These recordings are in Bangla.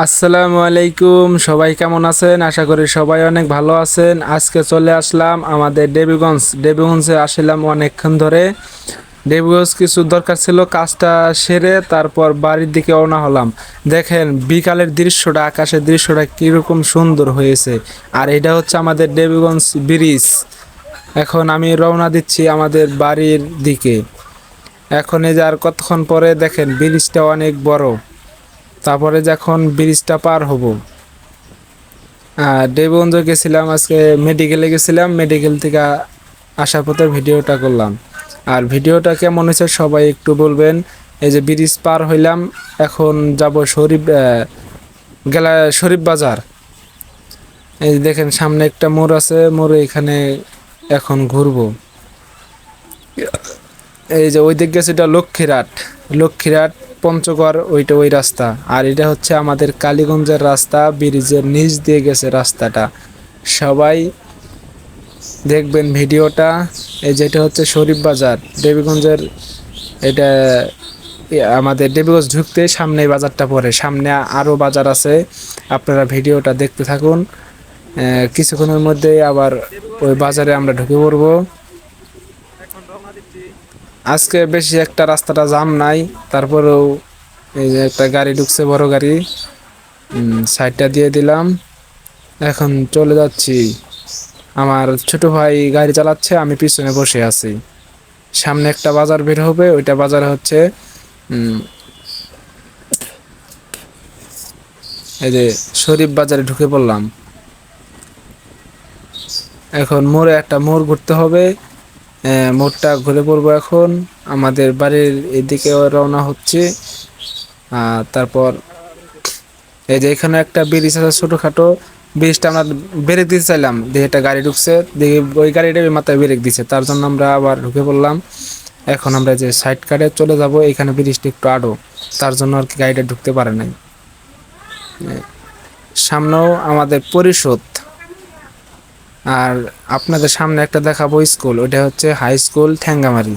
আসসালামু আলাইকুম, সবাই কেমন আছেন? আশা করি সবাই অনেক ভালো আছেন। আজকে চলে আসলাম আমাদের দেবীগঞ্জে আসলাম অনেকক্ষণ ধরে। দেবীগঞ্জ কিছু দরকার ছিল, কাজটা সেরে তারপর বাড়ির দিকে রওনা হলাম। দেখেন বিকালের দৃশ্যটা, আকাশের দৃশ্যটা কীরকম সুন্দর হয়েছে। আর এটা হচ্ছে আমাদের দেবীগঞ্জ ব্রিজ। এখন আমি রওনা দিচ্ছি আমাদের বাড়ির দিকে। এখন এই যে আর কতক্ষণ পরে দেখেন ব্রিজটা অনেক বড়। তারপরে যখন ব্রিজটা পার হব, দেবগঞ্জ গেছিলাম, আজকে মেডিকেলে গেছিলাম, মেডিকেল থেকে আসার পথে ভিডিওটা করলাম। আর ভিডিওটা কেমন হয়েছে সবাই একটু বলবেন। এই যে ব্রিজ পার হইলাম, এখন যাব শরীফ বাজার। এই যে দেখেন সামনে একটা মোড় আছে, মোড়ে এখানে এখন ঘুরবো। এই যে ওই দিক গেছে, এটা লক্ষ্মীরাট পঞ্চগড়, ওইটা ওই রাস্তা। আর এটা হচ্ছে আমাদের কালীগঞ্জের রাস্তা, ব্রিজের নিচ দিয়ে গেছে রাস্তাটা। সবাই দেখবেন ভিডিওটা। এই যেটা হচ্ছে শরীফ বাজার দেবীগঞ্জের। এটা আমাদের দেবীগঞ্জ ঢুকতে সামনে বাজারটা পড়ে, সামনে আরও বাজার আছে। আপনারা ভিডিওটা দেখতে থাকুন। কিছুক্ষণের মধ্যে আবার ওই বাজারে আমরা ঢুকে পড়বো। আজকে বেশি একটা রাস্তাটা জাম নাই, তারপরেও এই যে একটা গাড়ি ঢুকছে, বড় গাড়ি, সাইডটা দিয়ে দিলাম। এখন চলে যাচ্ছি। আমার ছোট ভাই গাড়ি চালাচ্ছে, আমি পিছনে বসে আছি। সামনে একটা বাজার বের হবে, ওইটা বাজারে হচ্ছে এই যে শরীফ বাজারে ঢুকে পড়লাম। এখন একটা মোড় ঘুরতে হবে। মোড়টা ঘুরে পড়বো এখন। আমাদের বাড়ির এদিকে রওনা হচ্ছে। তারপর এই যে এখানে একটা ব্রিজ আছে ছোটখাটো, ব্রিজটা আমরা ব্রেক দিতে চাইলাম, দিয়ে একটা গাড়ি ঢুকছে, দেখি ওই গাড়িটা মাথায় ব্রেক দিছে, তার জন্য আমরা আবার ঢুকে পড়লাম। এখন আমরা যে সাইড কাটে চলে যাব, এখানে ব্রিজটা একটু আড়ো, তার জন্য আর কি গাড়িটা ঢুকতে পারে নাই। সামনেও আমাদের পরিষদ। আর আপনাদের সামনে একটা দেখাবো স্কুল, ওইটা হচ্ছে হাই স্কুল ঠ্যাঙ্গামারি।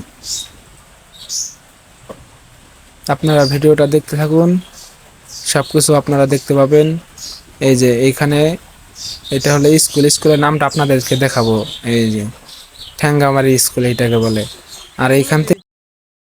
আপনারা ভিডিওটা দেখতে থাকুন, সব কিছু আপনারা দেখতে পাবেন। এই যে এইখানে এটা হলো স্কুলের নামটা আপনাদেরকে দেখাবো। এই যে ঠ্যাঙ্গামারি স্কুল এইটাকে বলে। আর এইখান থেকে